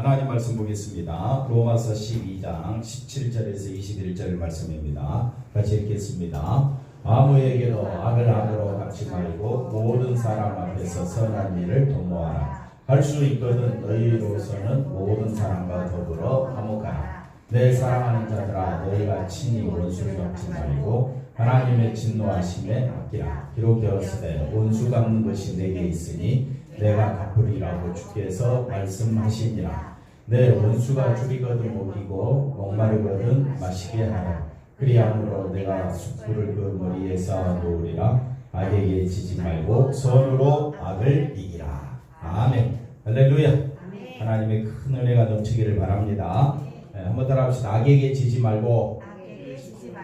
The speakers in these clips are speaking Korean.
하나님 말씀 보겠습니다. 로마서 12장 17절에서 21절 말씀입니다. 같이 읽겠습니다. 아무에게도 악을 악으로 갚지 말고 모든 사람 앞에서 선한 일을 도모하라. 할 수 있거든 너희로서는 모든 사람과 더불어 화목하라. 내 사랑하는 자들아, 너희가 친히 원수를 갚지 말고 하나님의 진노하심에 맡기라. 비록 되었으되 원수 갚는 것이 내게 있으니 내가 갚으리라고 주께서 말씀하시니라. 내 원수가 줄이거든 먹이고 목마르거든 마시게 하라. 그리함으로 내가 숯불을 그 머리에 쌓아 놓으리라. 악에게 지지 말고 선으로 악을 이기라. 아멘. 할렐루야. 아멘. 하나님의 큰 은혜가 넘치기를 바랍니다. 한번 따라합시다. 악에게 지지 말고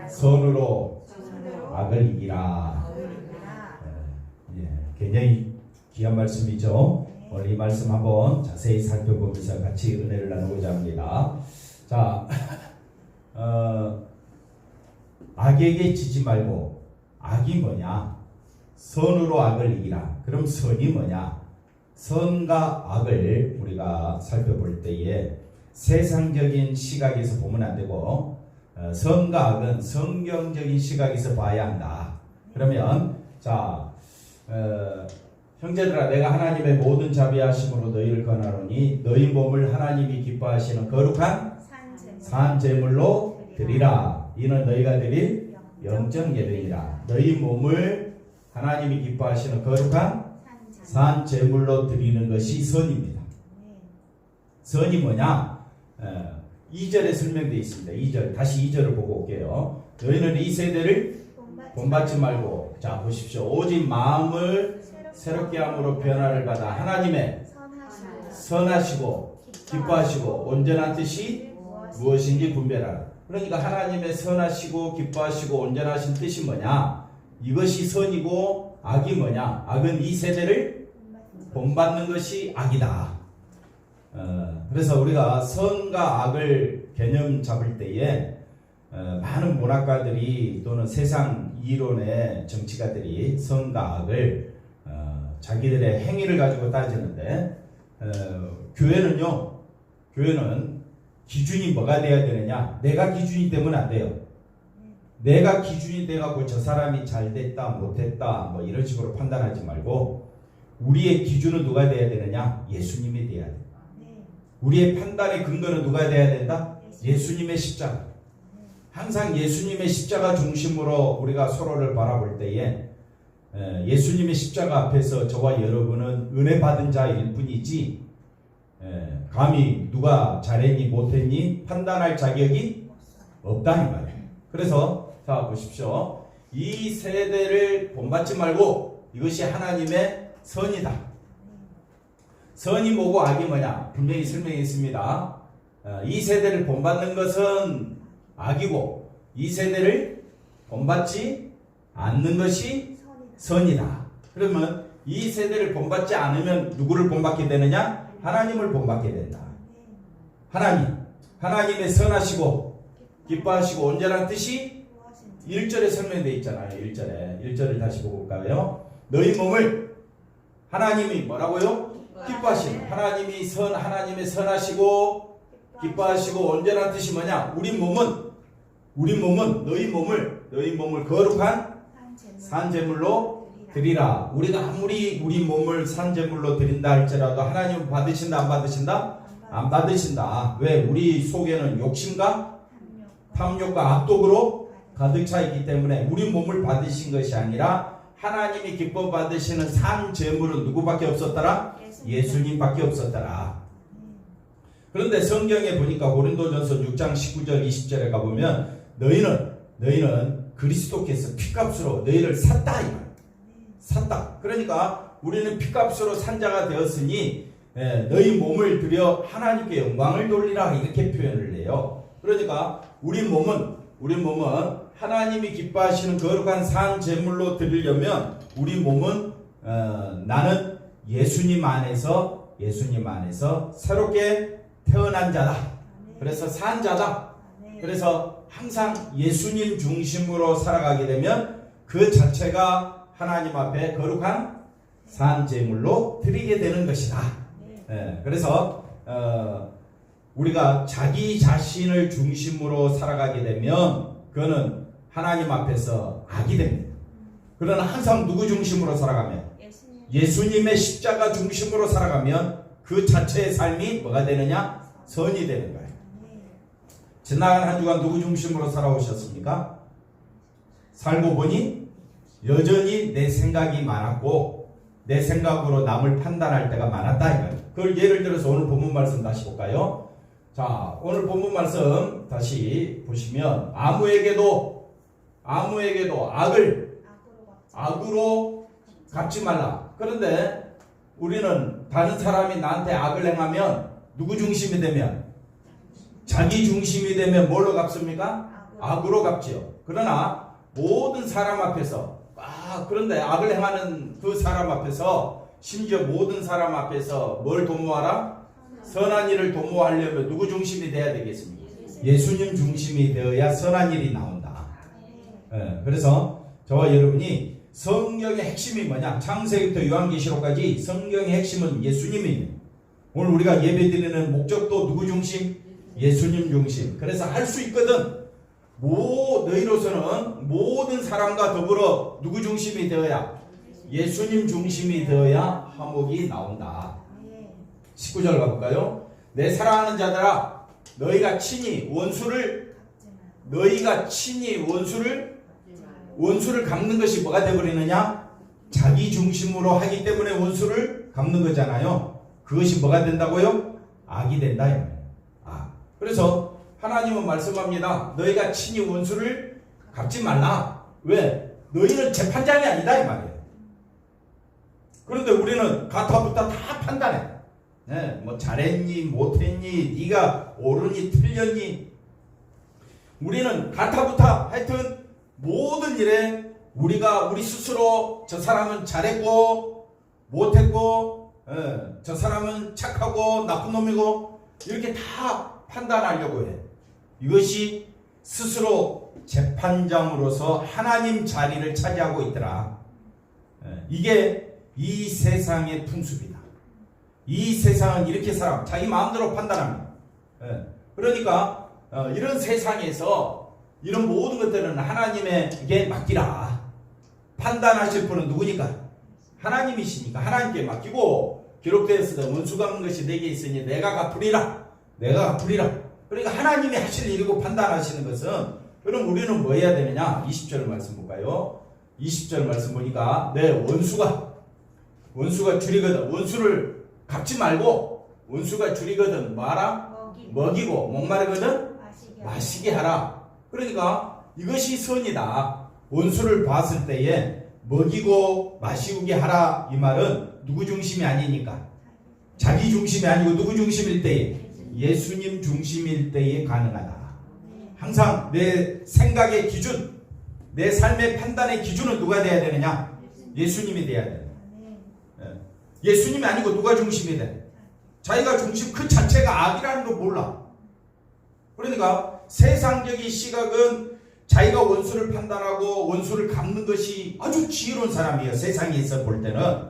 선으로 악을 이기라. 굉장히 귀한 말씀이죠. 오늘 이 말씀 한번 자세히 살펴보면서 같이 은혜를 나누고자 합니다. 자, 악에게 지지 말고, 악이 뭐냐? 선으로 악을 이기라. 그럼 선이 뭐냐? 선과 악을 우리가 살펴볼 때에 세상적인 시각에서 보면 안 되고, 선과 악은 성경적인 시각에서 봐야 한다. 그러면 자, 형제들아, 내가 하나님의 모든 자비하심으로 너희를 권하노니 너희 몸을 하나님이 기뻐하시는 거룩한 산 제물로 드리라. 이는 너희가 드릴 영적 예배니라. 너희 몸을 하나님이 기뻐하시는 거룩한 산 제물로 드리는 것이 선입니다. 선이 뭐냐? 2절에 설명되어 있습니다. 2절, 다시 2절을 보고 올게요. 너희는 이 세대를 본받지 말고, 자 보십시오. 오직 마음을 새롭게 함으로 변화를 받아 하나님의 선하시고 기뻐하시고 온전한 뜻이 무엇인지 분별하라. 그러니까 하나님의 선하시고 기뻐하시고 온전하신 뜻이 뭐냐? 이것이 선이고, 악이 뭐냐? 악은 이 세대를 본받는 것이 악이다. 그래서 우리가 선과 악을 개념 잡을 때에 많은 문학가들이 또는 세상 이론의 정치가들이 선과 악을 자기들의 행위를 가지고 따지는데, 교회는 기준이 뭐가 돼야 되느냐? 내가 기준이 되면 안 돼요. 내가 기준이 돼갖고 저 사람이 잘 됐다 못했다 뭐 이런 식으로 판단하지 말고, 우리의 기준은 누가 돼야 되느냐? 예수님이 돼야 돼. 우리의 판단의 근거는 누가 돼야 된다? 예수님의 십자가. 항상 예수님의 십자가 중심으로 우리가 서로를 바라볼 때에 예수님의 십자가 앞에서 저와 여러분은 은혜 받은 자일 뿐이지, 감히 누가 잘했니 못했니 판단할 자격이 없다는 말이에요. 그래서 자 보십시오. 이 세대를 본받지 말고, 이것이 하나님의 선이다. 선이 뭐고 악이 뭐냐? 분명히 설명했습니다. 이 세대를 본받는 것은 악이고, 이 세대를 본받지 않는 것이 선이다. 그러면 이 세대를 본받지 않으면 누구를 본받게 되느냐? 하나님을 본받게 된다. 하나님의 선하시고 기뻐하시고 온전한 뜻이 1절에 설명되어 있잖아요. 1절을 다시 보고 올까요? 너희 몸을 하나님이 뭐라고요? 기뻐하시는, 하나님의 선하시고 기뻐하시고 온전한 뜻이 뭐냐? 우리 몸은 너희 몸을 거룩한 산제물로 드리라. 우리가 아무리 우리 몸을 산제물로 드린다 할지라도 하나님은 받으신다 안 받으신다? 안 받으신다. 왜? 우리 속에는 욕심과 탐욕과 악독으로 가득 차 있기 때문에 우리 몸을 받으신 것이 아니라 하나님이 기뻐 받으시는 산제물은 누구밖에 없었더라? 예수님밖에 없었더라. 그런데 성경에 보니까 고린도전서 6장 19절 20절에 가보면 너희는 그리스도께서 피값으로 너희를 샀다. 샀다. 그러니까 우리는 피값으로 산 자가 되었으니 너희 몸을 들여 하나님께 영광을 돌리라, 이렇게 표현을 해요. 그러니까 우리 몸은 하나님이 기뻐하시는 거룩한 산 제물로 드리려면 우리 몸은 나는 예수님 안에서 새롭게 태어난 자다. 그래서 산 자다. 그래서 항상 예수님 중심으로 살아가게 되면 그 자체가 하나님 앞에 거룩한 산 제물로 드리게 되는 것이다. 그래서 우리가 자기 자신을 중심으로 살아가게 되면 그거는 하나님 앞에서 악이 됩니다. 그러나 항상 누구 중심으로 살아가면 예수님의 십자가 중심으로 살아가면 그 자체의 삶이 뭐가 되느냐? 선이 되는 거예요. 지나간 한 주간 누구 중심으로 살아오셨습니까? 살고 보니 여전히 내 생각이 많았고 내 생각으로 남을 판단할 때가 많았다 이거예요. 그걸 예를 들어서 오늘 본문 말씀 다시 볼까요? 자, 오늘 본문 말씀 다시 보시면 아무에게도 악으로 갚지 말라. 그런데 우리는 다른 사람이 나한테 악을 행하면 누구 중심이 되면? 자기 중심이 되면 뭘로 갚습니까? 악으로 갚지요. 그러나 모든 사람 앞에서 그런데 악을 행하는 그 사람 앞에서 심지어 모든 사람 앞에서 뭘 도모하라? 선한 일을 도모하려면 누구 중심이 돼야 되겠습니까? 예수님 중심이 되어야 선한 일이 나온다. 그래서 저와 여러분이 성경의 핵심이 뭐냐? 창세기부터 요한계시록까지 성경의 핵심은 예수님입니다. 오늘 우리가 예배드리는 목적도 누구 중심? 예수님 중심. 그래서 할 수 있거든. 너희로서는 모든 사람과 더불어 누구 중심이 되어야? 예수님 중심이 되어야 화목이 나온다. 19절 가볼까요? 내 사랑하는 자들아 너희가 친히 원수를 갚는 것이 뭐가 되어버리느냐? 자기 중심으로 하기 때문에 원수를 갚는 거잖아요. 그것이 뭐가 된다고요? 악이 된다. 그래서 하나님은 말씀합니다. 너희가 친히 원수를 갚지 말라. 왜? 너희는 재판장이 아니다 이 말이에요. 그런데 우리는 가타부타 다 판단해. 뭐 잘했니 못했니 네가 옳으니 틀렸니. 우리는 가타부타 하여튼 모든 일에 우리 스스로 저 사람은 잘했고 못했고 저 사람은 착하고 나쁜 놈이고 이렇게 다 판단하려고 해. 이것이 스스로 재판장으로서 하나님 자리를 차지하고 있더라. 이게 이 세상의 풍습이다. 이 세상은 이렇게 살아. 자기 마음대로 판단합니다. 그러니까 이런 세상에서 이런 모든 것들은 하나님에게 맡기라. 판단하실 분은 누구니까? 하나님이시니까 하나님께 맡기고 기록되었으되 원수 갚는 것이 내게 있으니 내가 갚으리라. 그러니까 하나님이 하실 일이고 판단하시는 것은 그럼 우리는 뭐 해야 되느냐? 20절 말씀 볼까요? 20절 말씀 보니까 내 원수가 줄이거든. 원수를 갚지 말고 원수가 줄이거든 뭐하라? 먹이고 목마르거든 마시게 하라. 그러니까 이것이 선이다. 원수를 봤을 때에 먹이고 마시게 하라. 이 말은 누구 중심이 아니니까 자기 중심이 아니고 누구 중심일 때에 예수님 중심일 때에 가능하다. 항상 내 생각의 기준, 내 삶의 판단의 기준은 누가 돼야 되느냐? 예수님이 돼야 돼. 예수님이 아니고 누가 중심이 돼? 자기가 중심 그 자체가 악이라는 걸 몰라. 그러니까 세상적인 시각은 자기가 원수를 판단하고 원수를 갚는 것이 아주 지혜로운 사람이에요. 세상에서 볼 때는.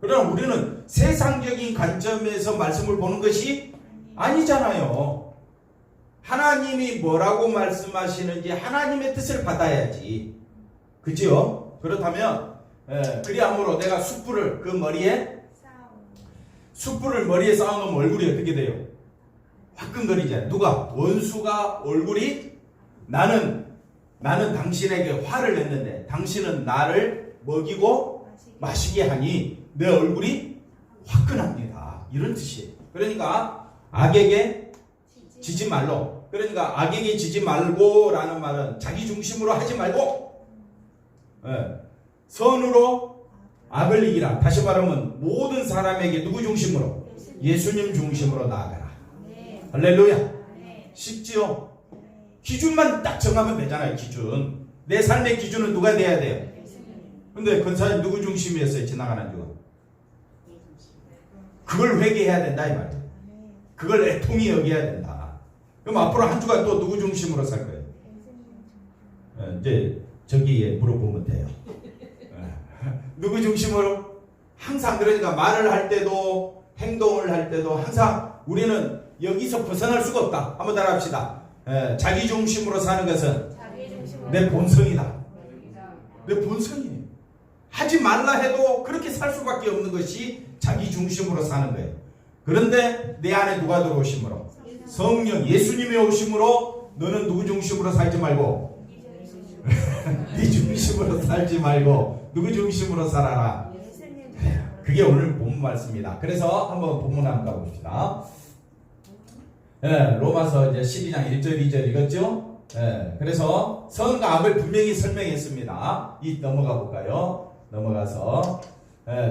그러나 우리는 세상적인 관점에서 말씀을 보는 것이 아니잖아요. 하나님이 뭐라고 말씀하시는지 하나님의 뜻을 받아야지. 그죠? 그렇다면 그리함으로 내가 숯불을 머리에 쌓아놓으면 얼굴이 어떻게 돼요? 화끈거리잖아요. 누가? 원수가 얼굴이 나는 당신에게 화를 냈는데 당신은 나를 먹이고 마시게 하니 내 얼굴이 화끈합니다. 이런 뜻이에요. 그러니까 악에게 지지 말로. 그러니까 악에게 지지 말고 라는 말은 자기 중심으로 하지 말고 선으로 악을 이기라. 다시 말하면 모든 사람에게 누구 중심으로? 예수님 중심으로 나아가라. 할렐루야. 쉽지요? 기준만 딱 정하면 되잖아요. 기준. 내 삶의 기준은 누가 돼야 돼요? 근데 권사님 누구 중심이었어요? 지나가는 주가. 그걸 회개해야 된다 이 말이에요. 그걸 애통히 여겨야 된다. 그럼 앞으로 한 주간 또 누구 중심으로 살 거예요? 이제 저기에 물어보면 돼요. 누구 중심으로? 항상 그러니까 말을 할 때도 행동을 할 때도 항상 우리는 여기서 벗어날 수가 없다. 한번 따라합시다. 자기 중심으로 사는 것은 내 본성이다. 내 본성이에요. 하지 말라 해도 그렇게 살 수밖에 없는 것이 자기 중심으로 사는 거예요. 그런데 내 안에 누가 들어오심으로? 성령 예수님이 오심으로 너는 누구 중심으로 살지 말고 네 중심으로 살지 말고 누구 중심으로 살아라. 그게 오늘 본문 말씀입니다. 그래서 한번 본문 한번 가봅시다. 로마서 이제 12장 1절 2절 읽었죠? 그래서 선과 악을 분명히 설명했습니다. 넘어가 볼까요? 넘어가서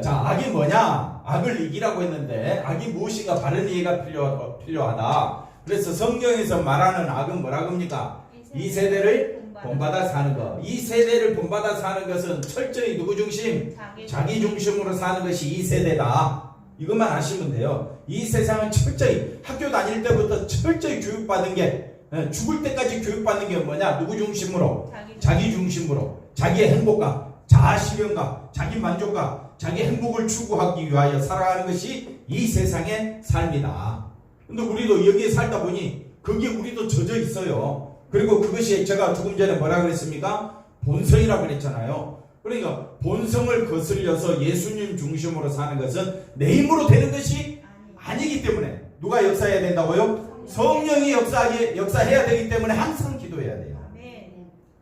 자, 악이 뭐냐? 악을 이기라고 했는데 악이 무엇인가 바른 이해가 필요하다. 그래서 성경에서 말하는 악은 뭐라고 합니까? 이 세대를 본받아 사는 것. 이 세대를 본받아 사는 것은 철저히 누구 중심? 자기 중심으로 사는 것이 이 세대다. 이것만 아시면 돼요. 이 세상은 철저히 학교 다닐 때부터 철저히 교육받은 게 죽을 때까지 교육받는 게 뭐냐? 누구 중심으로? 자기 중심으로. 자기의 행복감, 자아실현감, 자기 만족감, 자기 행복을 추구하기 위하여 살아가는 것이 이 세상의 삶이다. 근데 우리도 여기에 살다 보니 거기에 우리도 젖어 있어요. 그리고 그것이 제가 조금 전에 뭐라 그랬습니까? 본성이라고 그랬잖아요. 그러니까 본성을 거슬려서 예수님 중심으로 사는 것은 내 힘으로 되는 것이 아니기 때문에 누가 역사해야 된다고요? 성령이 역사해야 되기 때문에 항상 기도해야 돼요.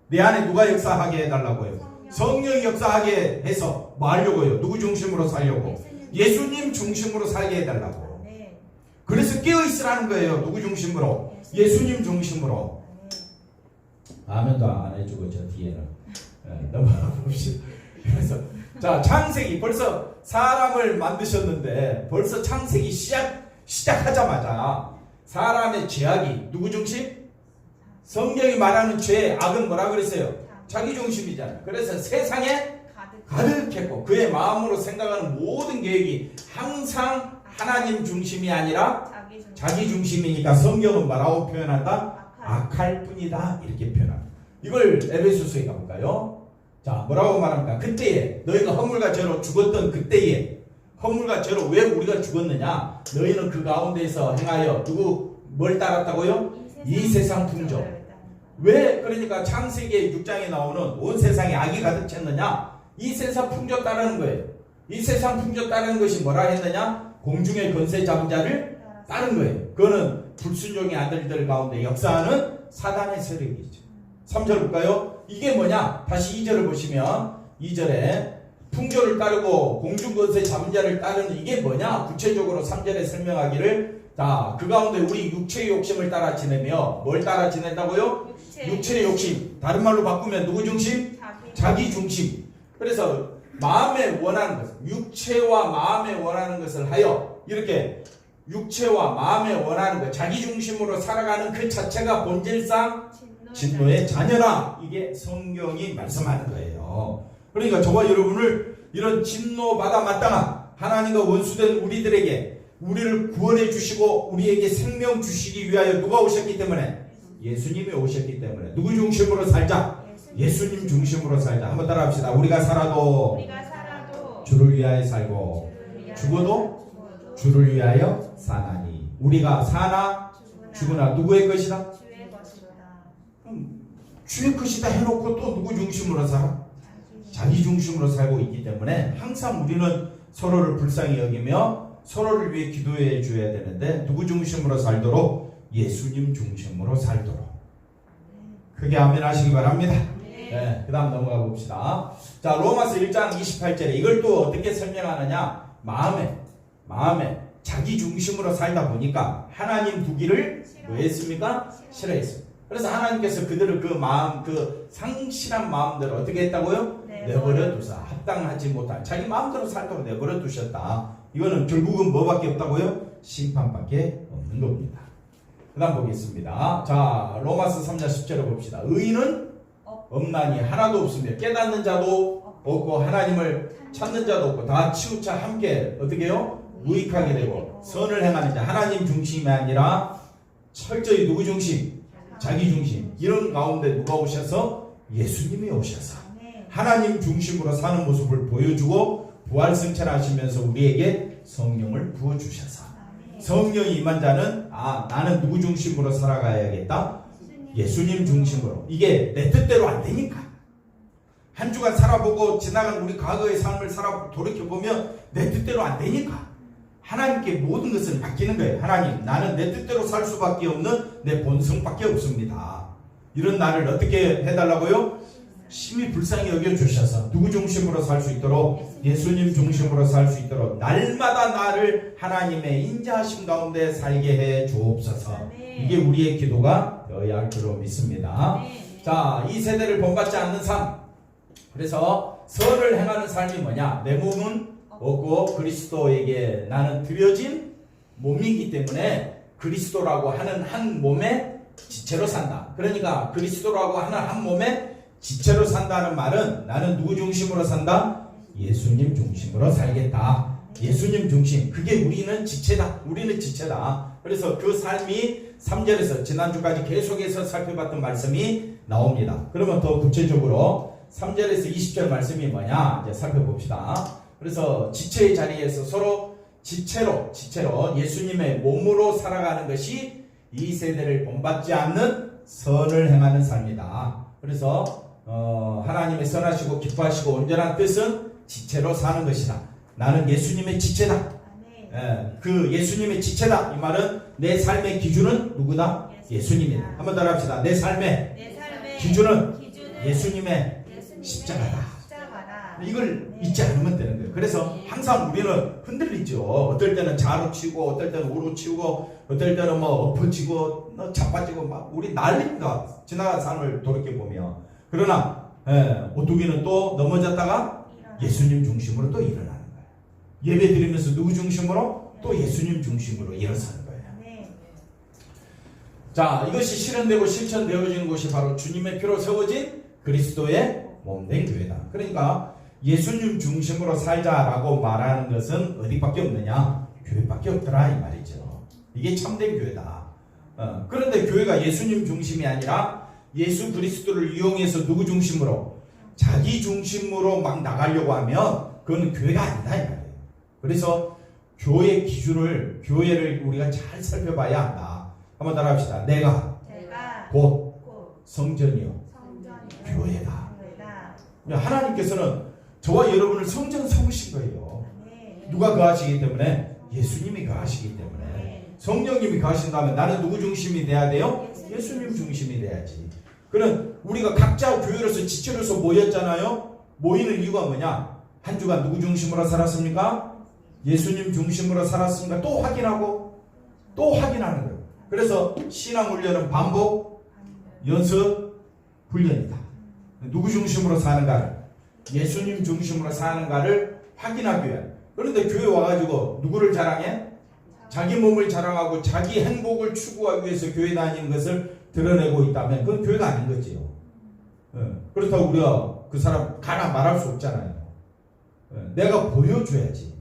내 안에 누가 역사하게 해달라고요? 성령이 역사하게 해서 뭐 하려고요? 누구 중심으로 살려고? 예수님 중심으로 살게 해달라고. 그래서 깨어있으라는 거예요. 누구 중심으로? 예수님 중심으로. 아멘도 안 해주고 저 뒤에는 넘어가 봅시다. 그래서 자, 창세기 벌써 사람을 만드셨는데 벌써 창세기 시작하자마자 사람의 죄악이 누구 중심? 성경이 말하는 죄, 악은 뭐라 그랬어요? 자기 중심이잖아요. 그래서 세상에 가득했고 그의 마음으로 생각하는 모든 계획이 항상 하나님 중심이 아니라 자기 중심이니까 성경은 뭐라고 표현한다? 악할 뿐이다. 이렇게 표현합니다. 이걸 에베소서에 가볼까요? 자, 뭐라고 말합니까? 그때에 너희가 허물과 죄로 죽었던 그때에 허물과 죄로 왜 우리가 죽었느냐? 너희는 그 가운데에서 행하여 뭘 따랐다고요? 이 세상 풍조. 왜 그러니까 창세기 6장에 나오는 온 세상에 악이 가득 찼느냐? 이 세상 풍조 따르는 거예요. 이 세상 풍조 따르는 것이 뭐라 했느냐? 공중의 권세 잡은 자를 따른 거예요. 그거는 불순종의 아들들 가운데 역사하는 사단의 세력이죠. 3절 볼까요? 이게 뭐냐? 다시 2절을 보시면 2절에 풍조를 따르고 공중권세 잡은 자를 따르는 이게 뭐냐? 구체적으로 3절에 설명하기를 자, 그 가운데 우리 육체의 욕심을 따라 지내며 뭘 따라 지낸다고요? 육체의 욕심. 다른 말로 바꾸면 누구 중심? 자기 중심. 그래서 마음에 원하는 것, 육체와 마음에 원하는 것을 하여 이렇게 육체와 마음에 원하는 것, 자기 중심으로 살아가는 그 자체가 본질상 진노의 자녀라. 이게 성경이 말씀하는 거예요. 그러니까 저와 여러분을 이런 진노받아 마땅한 하나님과 원수된 우리들에게 우리를 구원해 주시고 우리에게 생명 주시기 위하여 누가 오셨기 때문에? 예수님이 오셨기 때문에. 누구 중심으로 살자? 예수님 중심으로 살자. 한번 따라합시다. 우리가 살아도 주를 위하여 살고 죽어도 주를 위하여 사나니. 우리가 사나 죽으나 누구의 것이다? 주의 것이다 해놓고 또 누구 중심으로 살아? 자기 중심으로 살고 있기 때문에 항상 우리는 서로를 불쌍히 여기며 서로를 위해 기도해 줘야 되는데 누구 중심으로 살도록? 예수님 중심으로 살도록. 크게 아멘 하시기 바랍니다. 네, 그 다음 넘어가 봅시다. 자, 로마서 1장 28절에 이걸 또 어떻게 설명하느냐? 마음에 자기 중심으로 살다 보니까 하나님 두기를 뭐 했습니까? 싫어했습니다. 그래서 하나님께서 그들을 그 마음, 그 상실한 마음대로 어떻게 했다고요? 내버려 두사. 합당하지 못한 자기 마음대로 살도록 내버려 두셨다. 이거는 결국은 뭐밖에 없다고요? 심판밖에 없는 겁니다. 그 다음 보겠습니다. 자, 로마서 3장 10절을 봅시다. 의인은 없나니 하나도 없으며 깨닫는 자도 없고 하나님을 찾는 자도 없고 다 치우쳐 함께 어떻게 해요? 무익하게 되고 선을 행하는 자. 하나님 중심이 아니라 철저히 누구 중심? 자기 중심. 이런 가운데 누가 오셔서? 예수님이 오셔서 하나님 중심으로 사는 모습을 보여주고 부활승천하시면서 우리에게 성령을 부어주셔서 성령이 임한 자는 나는 누구 중심으로 살아가야겠다? 예수님 중심으로. 이게 내 뜻대로 안 되니까. 한 주간 살아보고 지나간 우리 과거의 삶을 돌이켜보면 내 뜻대로 안 되니까 하나님께 모든 것을 맡기는 거예요. 하나님, 나는 내 뜻대로 살 수밖에 없는 내 본성밖에 없습니다. 이런 나를 어떻게 해달라고요? 심히 불쌍히 여겨주셔서 누구 중심으로 살 수 있도록, 예수님 중심으로 살 수 있도록 날마다 나를 하나님의 인자하심 가운데 살게 해 주옵소서. 이게 우리의 기도가 되어야 할 줄로 믿습니다. 자, 이 세대를 본받지 않는 삶. 그래서 선을 행하는 삶이 뭐냐? 내 몸은 없고 그리스도에게 나는 드려진 몸이기 때문에 그리스도라고 하는 한 몸의 지체로 산다. 그러니까 그리스도라고 하는 한 몸의 지체로 산다는 말은 나는 누구 중심으로 산다? 예수님 중심으로 살겠다. 예수님 중심. 그게 우리는 지체다. 우리는 지체다. 그래서 그 삶이 3절에서 지난주까지 계속해서 살펴봤던 말씀이 나옵니다. 그러면 더 구체적으로 3절에서 20절 말씀이 뭐냐? 이제 살펴봅시다. 그래서 지체의 자리에서 서로 지체로 예수님의 몸으로 살아가는 것이 이 세대를 본받지 않는 선을 행하는 삶이다. 그래서 하나님의 선하시고 기뻐하시고 온전한 뜻은 지체로 사는 것이다. 나는 예수님의 지체다. 그 예수님의 지체다. 이 말은 내 삶의 기준은 누구다? 예수님이다. 한번 따라 합시다. 내 삶의 기준은 예수님의 십자가다. 이걸 잊지 않으면 되는 거예요. 그래서 항상 우리는 흔들리죠. 어떨 때는 좌로 치고, 어떨 때는 우로 치고, 어떨 때는 엎어지고, 자빠지고, 막 우리 난립니다. 지나간 삶을 돌이켜보면. 그러나 오뚜기는 또 넘어졌다가 예수님 중심으로 또 일어나는 거예요. 예배 드리면서 누구 중심으로? 또 예수님 중심으로 일어서는 거예요. 자, 이것이 실현되고 실천되어지는 곳이 바로 주님의 피로 세워진 그리스도의 몸된 교회다. 그러니까 예수님 중심으로 살자라고 말하는 것은 어디밖에 없느냐? 교회밖에 없더라 이 말이죠. 이게 참된 교회다. 그런데 교회가 예수님 중심이 아니라 예수 그리스도를 이용해서 누구 중심으로? 자기 중심으로 막 나가려고 하면 그건 교회가 아니다 이 말이에요. 그래서 교회 기준을, 교회를 우리가 잘 살펴봐야 한다. 한번 따라 합시다. 내가 곧 성전이요 교회다. 하나님께서는 저와 여러분을 성전 삼으신 거예요. 누가 거하시기 때문에? 예수님이 거하시기 때문에. 성령님이 거하신다면 나는 누구 중심이 돼야 돼요? 예수님 중심이 돼야지. 그는 우리가 각자 교회로서 지체로서 모였잖아요. 모이는 이유가 뭐냐? 한 주간 누구 중심으로 살았습니까? 예수님 중심으로 살았습니까? 또 확인하고 또 확인하는 거예요. 그래서 신앙훈련은 반복, 연습, 훈련이다. 누구 중심으로 사는가를, 예수님 중심으로 사는가를 확인하기 위해. 그런데 교회 와가지고 누구를 자랑해? 자기 몸을 자랑하고 자기 행복을 추구하기 위해서 교회 다니는 것을 드러내고 있다면 그건 교회가 아닌 거지요. 그렇다고 우리가 그 사람 가라 말할 수 없잖아요. 내가 보여줘야지.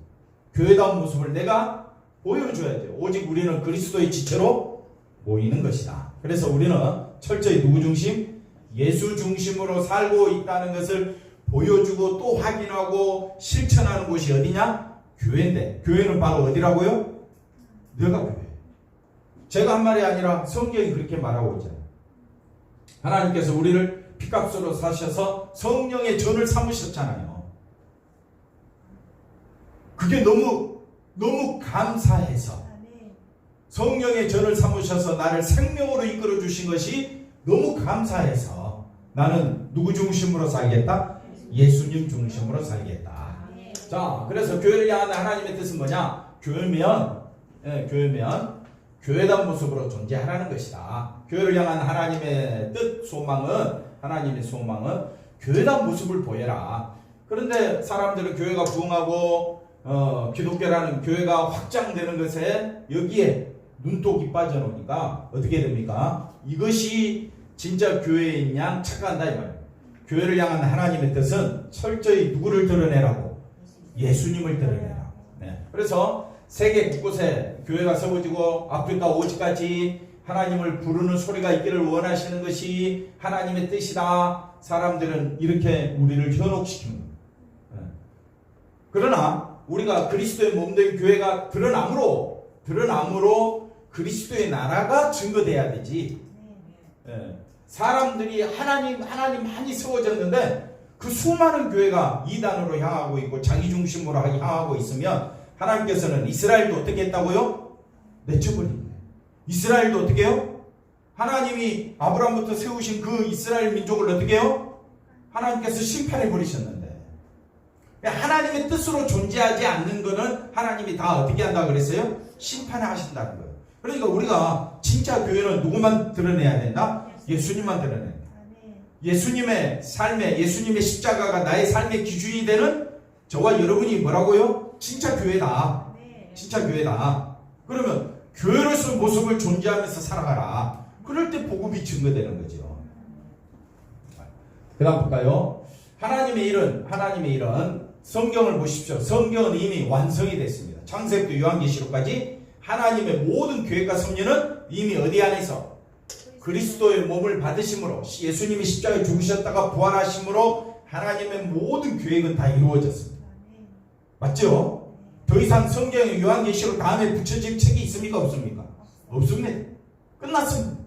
교회다운 모습을 내가 보여줘야지. 오직 우리는 그리스도의 지체로 모이는 것이다. 그래서 우리는 철저히 누구 중심? 예수 중심으로 살고 있다는 것을 보여주고 또 확인하고 실천하는 곳이 어디냐? 교회인데, 교회는 바로 어디라고요? 내가 교회. 제가 한 말이 아니라 성경이 그렇게 말하고 있잖아요. 하나님께서 우리를 피값으로 사셔서 성령의 전을 삼으셨잖아요. 그게 너무 감사해서 성령의 전을 삼으셔서 나를 생명으로 이끌어 주신 것이 너무 감사해서 나는 누구 중심으로 살겠다? 예수님 중심으로 살겠다. 자, 그래서 교회를 향한 하나님의 뜻은 뭐냐? 교회면 교회다운 모습으로 존재하라는 것이다. 교회를 향한 하나님의 뜻, 하나님의 소망은 교회다운 모습을 보여라. 그런데 사람들은 교회가 부흥하고 기독교라는 교회가 확장되는 것에 여기에 눈독이 빠져놓으니까 어떻게 됩니까? 이것이 진짜 교회인 양 착각한다 이 말이에요. 교회를 향한 하나님의 뜻은 철저히 누구를 드러내라고? 예수님을 드러내라고. 그래서 세계 곳곳에 교회가 세워지고 아프리카 오지까지 하나님을 부르는 소리가 있기를 원하시는 것이 하나님의 뜻이다. 사람들은 이렇게 우리를 현혹시키는 거예요. 그러나 우리가 그리스도의 몸된 교회가 드러남으로 드러남으로 그리스도의 나라가 증거돼야 되지. 예. 사람들이 하나님 많이 세워졌는데 그 수많은 교회가 이단으로 향하고 있고 자기 중심으로 향하고 있으면 하나님께서는 이스라엘도 어떻게 했다고요? 내쳐버립니다. 이스라엘도 어떻게 해요? 하나님이 아브라함부터 세우신 그 이스라엘 민족을 어떻게 해요? 하나님께서 심판해 버리셨는데 하나님의 뜻으로 존재하지 않는 거는 하나님이 다 어떻게 한다고 그랬어요? 심판하신다는 거예요. 그러니까 우리가 진짜 교회는 누구만 드러내야 된다? 예수님만 드러내야 된다. 예수님의 삶에 예수님의 십자가가 나의 삶의 기준이 되는 저와 여러분이 뭐라고요? 진짜 교회다. 진짜 교회다. 그러면 교회로서 모습을 존재하면서 살아가라. 그럴 때 복음이 증거되는 거죠. 그 다음 볼까요? 하나님의 일은 성경을 보십시오. 성경은 이미 완성이 됐습니다. 창세기부터 요한계시록까지 하나님의 모든 계획과 섭리는 이미 어디 안에서? 그리스도의 몸을 받으심으로 예수님이 십자가에 죽으셨다가 부활하심으로 하나님의 모든 계획은 다 이루어졌습니다. 맞죠? 더 이상 성경의 요한계시록 다음에 붙여질 책이 있습니까? 없습니까? 없습니다. 끝났습니다.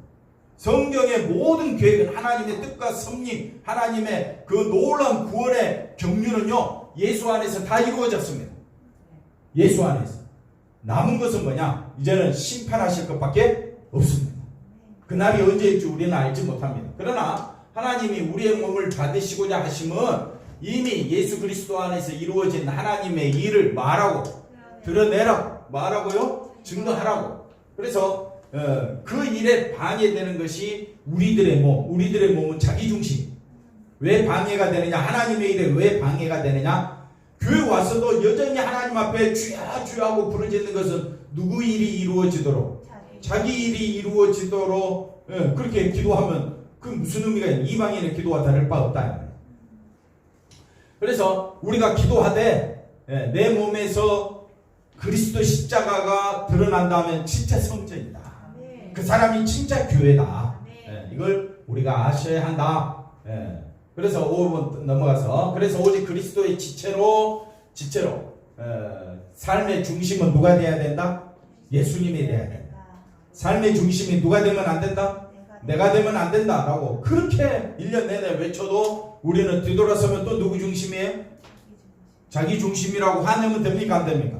성경의 모든 계획은 하나님의 뜻과 섭리, 하나님의 그 놀라운 구원의 경륜은요, 예수 안에서 다 이루어졌습니다. 예수 안에서. 남은 것은 뭐냐? 이제는 심판하실 것밖에 없습니다. 그날이 언제일지 우리는 알지 못합니다. 그러나 하나님이 우리의 몸을 받으시고자 하심은 이미 예수 그리스도 안에서 이루어진 하나님의 일을 말하고 드러내라고 말하고요, 증거하라고. 그래서 그 일에 방해되는 것이 우리들의 몸은 자기중심. 왜 방해가 되느냐? 하나님의 일에 왜 방해가 되느냐? 교회 와서도 여전히 하나님 앞에 주야 주야 하고 부르짖는 것은 누구 일이 이루어지도록? 자기 일이 이루어지도록 그렇게 기도하면 그 무슨 의미가 있냐? 이방인의 기도와 다를 바 없다. 그래서 우리가 기도하되 내 몸에서 그리스도 십자가가 드러난다면 진짜 성전이다. 그 사람이 진짜 교회다. 이걸 우리가 아셔야 한다. 그래서 5번 넘어가서 그래서 오직 그리스도의 지체로 삶의 중심은 누가 돼야 된다? 예수님이 돼야 된다. 삶의 중심이 누가 되면 안 된다? 내가 되면 안 된다라고 그렇게 1년 내내 외쳐도 우리는 뒤돌아서면 또 누구 중심이에요? 자기 중심이라고 화내면 됩니까? 안 됩니까?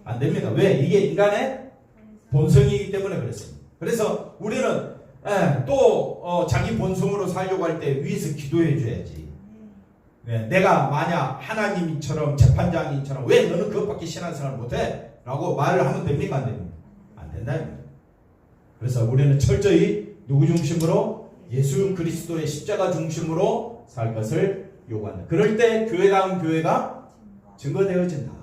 안 됩니다. 왜? 이게 인간의 본성이기 때문에 그렇습니다. 그래서 우리는 또 자기 본성으로 살려고 할 때 위에서 기도해 줘야지. 내가 만약 하나님처럼 재판장님처럼 왜 너는 그것밖에 신앙생활을 못해? 라고 말을 하면 됩니까? 안 됩니까? 안 된다입니다. 그래서 우리는 철저히 누구 중심으로? 예수 그리스도의 십자가 중심으로 살 것을 요구한다. 그럴 때 교회다운 교회가 증거되어진다.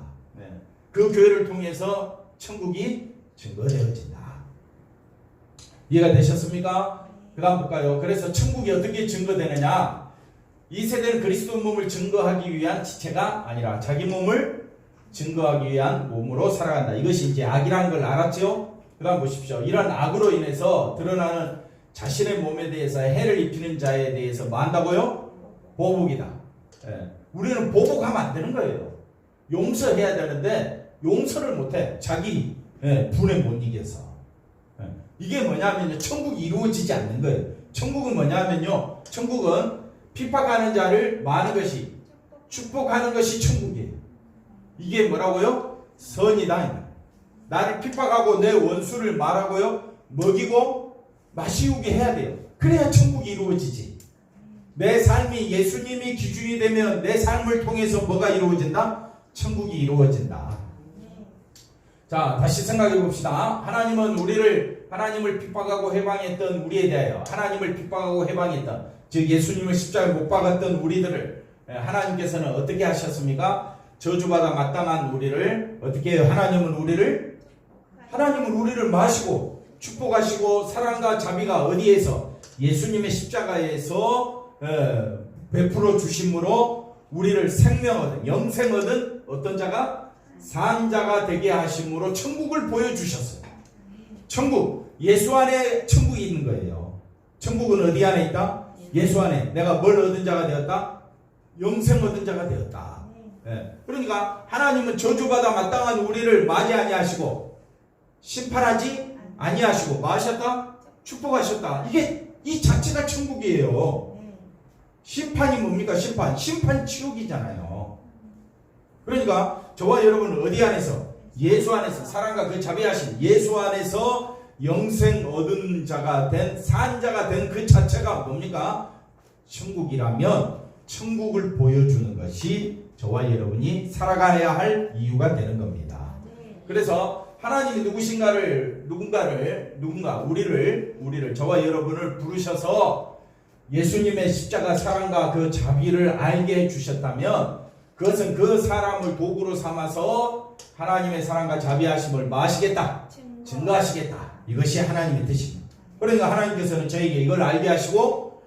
그 교회를 통해서 천국이 증거되어진다. 이해가 되셨습니까? 그 다음 볼까요? 그래서 천국이 어떻게 증거되느냐? 이 세대는 그리스도 몸을 증거하기 위한 지체가 아니라 자기 몸을 증거하기 위한 몸으로 살아간다. 이것이 이제 악이라는 걸 알았죠? 그 다음 보십시오. 이런 악으로 인해서 드러나는 자신의 몸에 대해서 해를 입히는 자에 대해서 뭐 한다고요? 보복이다. 우리는 보복하면 안 되는 거예요. 용서해야 되는데 용서를 못해. 자기 분에 못 이겨서. 이게 뭐냐면요, 천국이 이루어지지 않는 거예요. 천국은 뭐냐면요, 천국은 핍박하는 자를 많은 것이 축복하는 것이 천국이에요. 이게 뭐라고요? 선이다. 나를 핍박하고 내 원수를 말하고요, 먹이고 마시우게 해야 돼요. 그래야 천국이 이루어지지. 내 삶이 예수님이 기준이 되면 내 삶을 통해서 뭐가 이루어진다? 천국이 이루어진다. 자, 다시 생각해 봅시다. 하나님을 핍박하고 해방했던 우리에 대하여, 하나님을 핍박하고 해방했던, 즉 예수님을 십자가에 못 박았던 우리들을 하나님께서는 어떻게 하셨습니까? 저주받아 마땅한 우리를 어떻게 해요? 하나님은 우리를 마시고 축복하시고 사랑과 자비가 어디에서? 예수님의 십자가에서 베풀어 주심으로 우리를 생명 얻은, 영생 얻은 어떤 자가? 산자가 되게 하심으로 천국을 보여주셨어요. 천국, 예수 안에 천국이 있는 거예요. 천국은 어디 안에 있다? 예수 안에. 내가 뭘 얻은 자가 되었다? 영생 얻은 자가 되었다. 그러니까 하나님은 저주받아 마땅한 우리를 맞이 아니하시고 심판하지 아니하시고 뭐 하셨다? 축복하셨다. 이게 이 자체가 천국이에요. 심판이 뭡니까? 심판 지옥이잖아요. 그러니까 저와 여러분은 어디 안에서? 예수 안에서, 사랑과 그 자비하신 예수 안에서 영생 얻은 자가 된, 산 자가 된 그 자체가 뭡니까? 천국이라면 천국을 보여주는 것이 저와 여러분이 살아가야 할 이유가 되는 겁니다. 그래서 하나님이 우리를 저와 여러분을 부르셔서 예수님의 십자가 사랑과 그 자비를 알게 해주셨다면 그것은 그 사람을 도구로 삼아서 하나님의 사랑과 자비하심을 마시겠다, 증거하시겠다. 이것이 하나님의 뜻입니다. 그러니까 하나님께서는 저에게 이걸 알게 하시고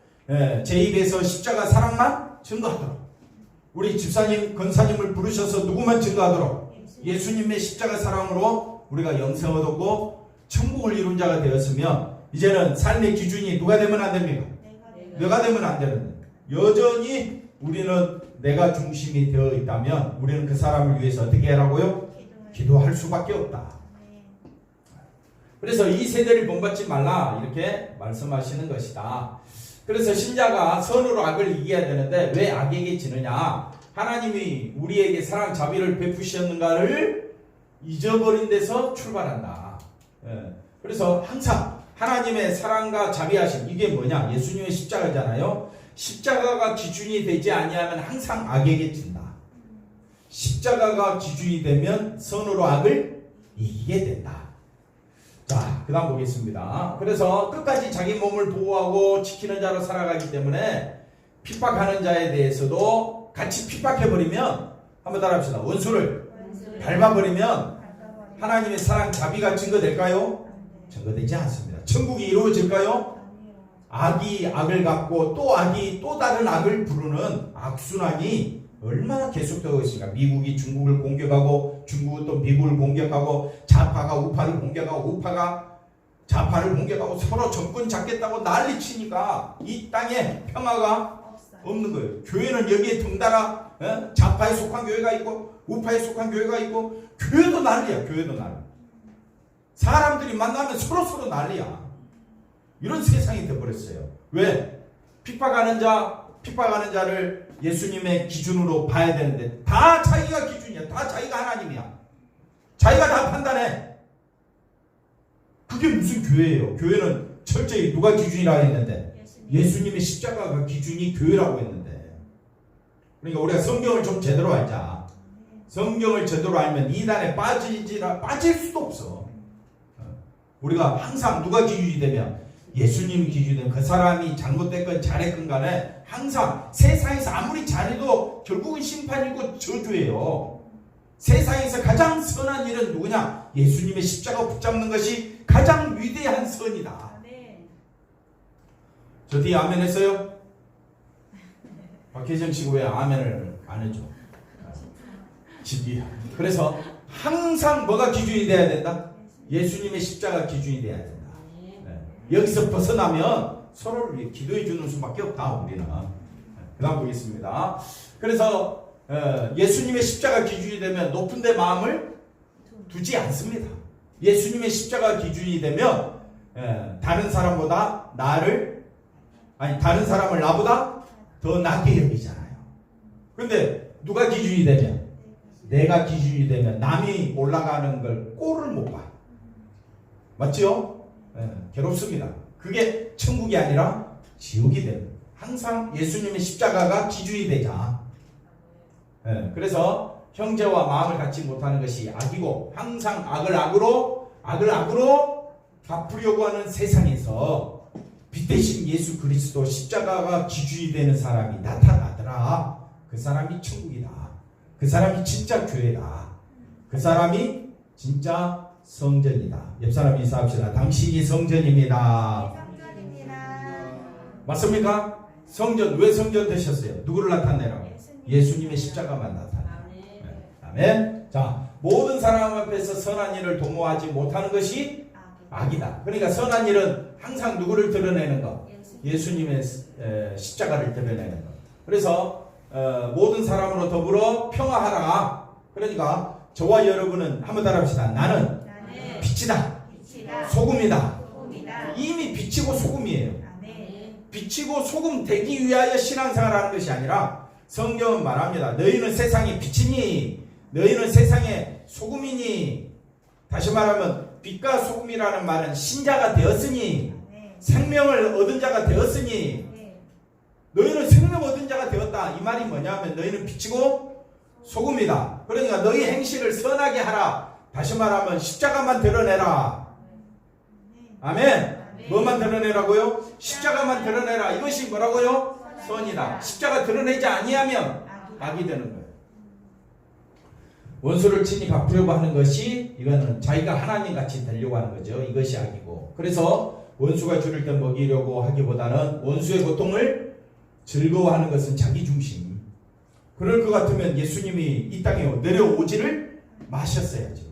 제 입에서 십자가 사랑만 증거하도록, 우리 집사님, 권사님을 부르셔서 누구만 증거하도록 예수님의 십자가 사랑으로 우리가 영생을 얻고 천국을 이룬 자가 되었으면 이제는 삶의 기준이 누가 되면 안 됩니까? 내가 되면 안 되는데 여전히 우리는 내가 중심이 되어 있다면 우리는 그 사람을 위해서 어떻게 하라고요? 기도할 수밖에 없다. 그래서 이 세대를 본받지 말라 이렇게 말씀하시는 것이다. 그래서 신자가 선으로 악을 이겨야 되는데 왜 악에게 지느냐? 하나님이 우리에게 사랑 자비를 베푸셨는가를 잊어버린 데서 출발한다. 그래서 항상 하나님의 사랑과 자비하심, 이게 뭐냐? 예수님의 십자가잖아요. 십자가가 기준이 되지 아니하면 항상 악에게 진다. 십자가가 기준이 되면 선으로 악을 이기게 된다. 자, 그 다음 보겠습니다. 그래서 끝까지 자기 몸을 보호하고 지키는 자로 살아가기 때문에 핍박하는 자에 대해서도 같이 핍박해버리면, 한번 따라합시다. 원수를 밟아버리면 하나님의 사랑 자비가 증거될까요? 증거되지 않습니다. 천국이 이루어질까요? 악이 악을 갚고 또 악이 또 다른 악을 부르는 악순환이 얼마나 계속되고 있습니까? 미국이 중국을 공격하고 중국은 또 미국을 공격하고 좌파가 우파를 공격하고 우파가 좌파를 공격하고 서로 정권 잡겠다고 난리치니까 이 땅에 평화가 없는 거예요. 교회는 여기에 덩달아 좌파에 속한 교회가 있고 우파에 속한 교회가 있고 교회도 난리야. 교회도 난리. 사람들이 만나면 서로 난리야. 이런 세상이 되어버렸어요. 왜? 핍박하는 자를 예수님의 기준으로 봐야 되는데 다 자기가 기준이야. 다 자기가 하나님이야. 자기가 다 판단해. 그게 무슨 교회예요? 교회는 철저히 누가 기준이라 했는데 예수님의 십자가가 기준이 교회라고 했는데. 그러니까 우리가 성경을 좀 제대로 알자. 성경을 제대로 알면 이단에 빠질 수도 없어. 우리가 항상 누가 기준이 되면 예수님이 기준이 되면 그 사람이 잘못됐건 잘했건 간에 항상 세상에서 아무리 잘해도 결국은 심판이고 저주예요. 세상에서 가장 선한 일은 누구냐? 예수님의 십자가 붙잡는 것이 가장 위대한 선이다. 저 뒤에 아멘 했어요? 박혜정 씨가 왜 아멘을 안 해줘? 그래서 항상 뭐가 기준이 돼야 된다? 예수님의 십자가 기준이 돼야 된다. 여기서 벗어나면 서로를 위해 기도해 주는 수밖에 없다. 우리는. 그 다음 보겠습니다. 그래서 예수님의 십자가 기준이 되면 높은 데 마음을 두지 않습니다. 예수님의 십자가 기준이 되면 다른 사람을 나보다 더 낫게 여기잖아요. 그런데 누가 기준이 되면, 내가 기준이 되면 남이 올라가는 걸 꼴을 못 봐. 맞죠? 괴롭습니다. 그게 천국이 아니라 지옥이 됩니다. 항상 예수님의 십자가가 기준이 되자. 그래서 형제와 마음을 갖지 못하는 것이 악이고 항상 악을 악으로 갚으려고 하는 세상에서 빛 대신 예수 그리스도 십자가가 기준이 되는 사람이 나타나더라. 그 사람이 천국이다. 그 사람이 진짜 교회다. 그 사람이 진짜 성전이다. 옆 사람 인사합시다. 당신이 성전입니다. 맞습니까? 성전, 왜 성전 되셨어요? 누구를 나타내라고? 예수님의 십자가만 나타내요. 아멘. 자, 모든 사람 앞에서 선한 일을 도모하지 못하는 것이 악이다. 그러니까 선한 일은 항상 누구를 드러내는 것? 예수님의 십자가를 드러내는 것. 그래서 모든 사람으로 더불어 평화하라. 그러니까 저와 여러분은 한번 따라합시다. 나는 빛이다. 빛이다. 소금이다. 소금이다. 이미 빛이고 소금이에요. 아멘. 빛이고 소금 되기 위하여 신앙생활하는 것이 아니라 성경은 말합니다. 너희는 세상의 빛이니 너희는 세상의 소금이니. 다시 말하면 빛과 소금이라는 말은 신자가 되었으니 아멘. 생명을 얻은 자가 되었으니 네. 너희는 생명 얻은 자가 되었다. 이 말이 뭐냐면 너희는 빛이고 소금이다. 그러니까 너희 행실을 선하게 하라. 다시 말하면 십자가만 드러내라. 아멘. 뭐만 드러내라고요? 십자가만 드러내라. 이것이 뭐라고요? 선이다. 십자가 드러내지 아니하면 악이 되는 거예요. 원수를 친히 갚으려고 하는 것이 이거는 자기가 하나님 같이 되려고 하는 거죠. 이것이 악이고. 그래서 원수가 줄일 때 먹이려고 하기보다는 원수의 고통을 즐거워하는 것은 자기 중심. 그럴 것 같으면 예수님이 이 땅에 내려오지를 마셨어야죠.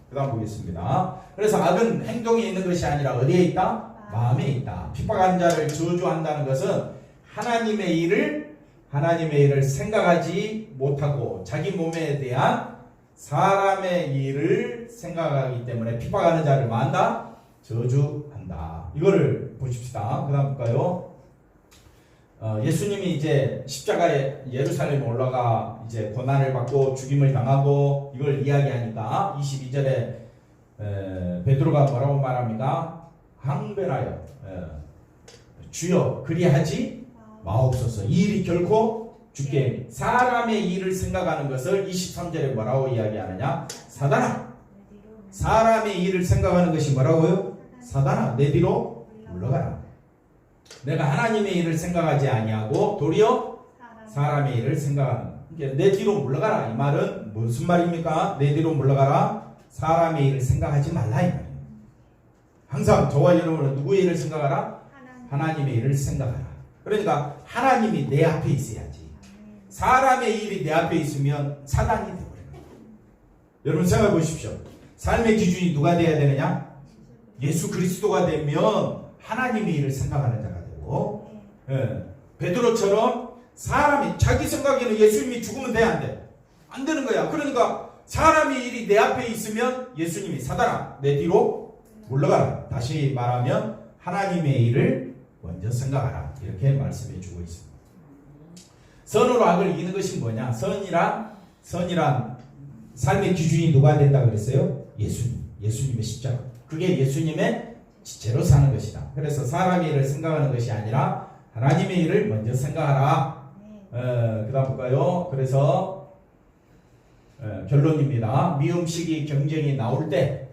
그 다음 보겠습니다. 그래서 악은 행동에 있는 것이 아니라 어디에 있다? 마음에 있다. 핍박하는 자를 저주한다는 것은 하나님의 일을 생각하지 못하고 자기 몸에 대한 사람의 일을 생각하기 때문에 핍박하는 자를 만다? 저주한다. 이거를 보십시다. 그 다음 볼까요? 예수님이 이제 십자가에 예루살렘에 올라가 이제 고난을 받고 죽임을 당하고 이걸 이야기하니까 22절에 베드로가 뭐라고 말합니까? 항변하여 주여 그리하지 마옵소서. 이 일이 결코 죽게. 사람의 일을 생각하는 것을 23절에 뭐라고 이야기하느냐? 사단아. 사람의 일을 생각하는 것이 뭐라고요? 사단아 내 뒤로 물러가라. 내가 하나님의 일을 생각하지 아니하고 도리어 사람의 일을 생각하는. 그러니까 내 뒤로 물러가라. 이 말은 무슨 말입니까? 내 뒤로 물러가라. 사람의 일을 생각하지 말라 이 말이에요. 항상 저와 여러분은 누구의 일을 생각하라? 하나님의 일을 생각하라. 그러니까 하나님이 내 앞에 있어야지. 사람의 일이 내 앞에 있으면 사단이 되어버려요. 여러분 생각해 보십시오. 삶의 기준이 누가 돼야 되느냐? 예수 그리스도가 되면 하나님의 일을 생각하는 자가 되고, 베드로처럼 사람이 자기 생각에는 예수님이 죽으면 돼, 안 돼? 안 되는 거야. 그러니까 사람의 일이 내 앞에 있으면 예수님이 사단아 내 뒤로 물러가라. 다시 말하면 하나님의 일을 먼저 생각하라. 이렇게 말씀해 주고 있습니다. 선으로 악을 이기는 것이 뭐냐? 선이란 삶의 기준이 누가 된다 그랬어요? 예수님의 십자가. 그게 예수님의 지체로 사는 것이다. 그래서 사람의 일을 생각하는 것이 아니라 하나님의 일을 먼저 생각하라. 그 다음 볼까요? 그래서 결론입니다. 미음식이 경쟁이 나올 때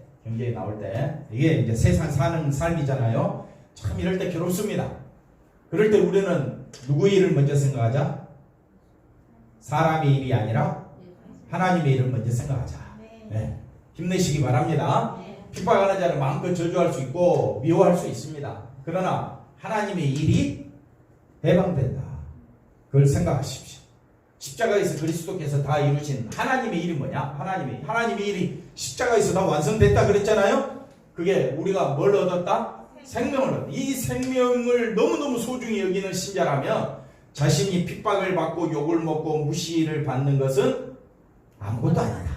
이게 이제 세상 사는 삶이잖아요. 참 이럴 때 괴롭습니다. 그럴 때 우리는 누구의 일을 먼저 생각하자? 사람의 일이 아니라 하나님의 일을 먼저 생각하자. 네. 힘내시기 바랍니다. 핍박하는 자를 마음껏 저주할 수 있고 미워할 수 있습니다. 그러나 하나님의 일이 해방된다. 그걸 생각하십시오. 십자가에서 그리스도께서 다 이루신 하나님의 일이 뭐냐? 하나님의 일이 십자가에서 다 완성됐다 그랬잖아요. 그게 우리가 뭘 얻었다? 생명을 얻었다. 이 생명을 너무너무 소중히 여기는 신자라면 자신이 핍박을 받고 욕을 먹고 무시를 받는 것은 아무것도 아니다.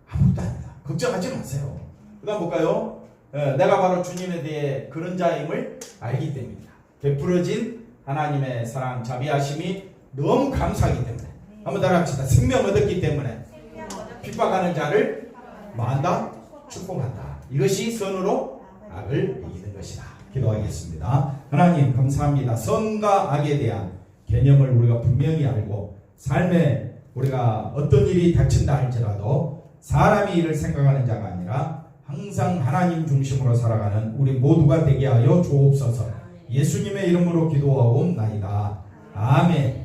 아무것도 아니다. 걱정하지 마세요. 그 다음 볼까요? 내가 바로 주님에 대해 그런 자임을 알기 때문이다. 베풀어진 하나님의 사랑 자비하심이 너무 감사하기 때문에. 한번 따라합시다. 생명 얻었기 때문에 핍박하는 자를 만다 축복한다. 이것이 선으로 악을 이기는 것이다. 기도하겠습니다. 하나님 감사합니다. 선과 악에 대한 개념을 우리가 분명히 알고 삶에 우리가 어떤 일이 닥친다 할지라도 사람의 일을 생각하는 자가 아니라 항상 하나님 중심으로 살아가는 우리 모두가 되게 하여 주옵소서. 예수님의 이름으로 기도하옵나이다. 아멘.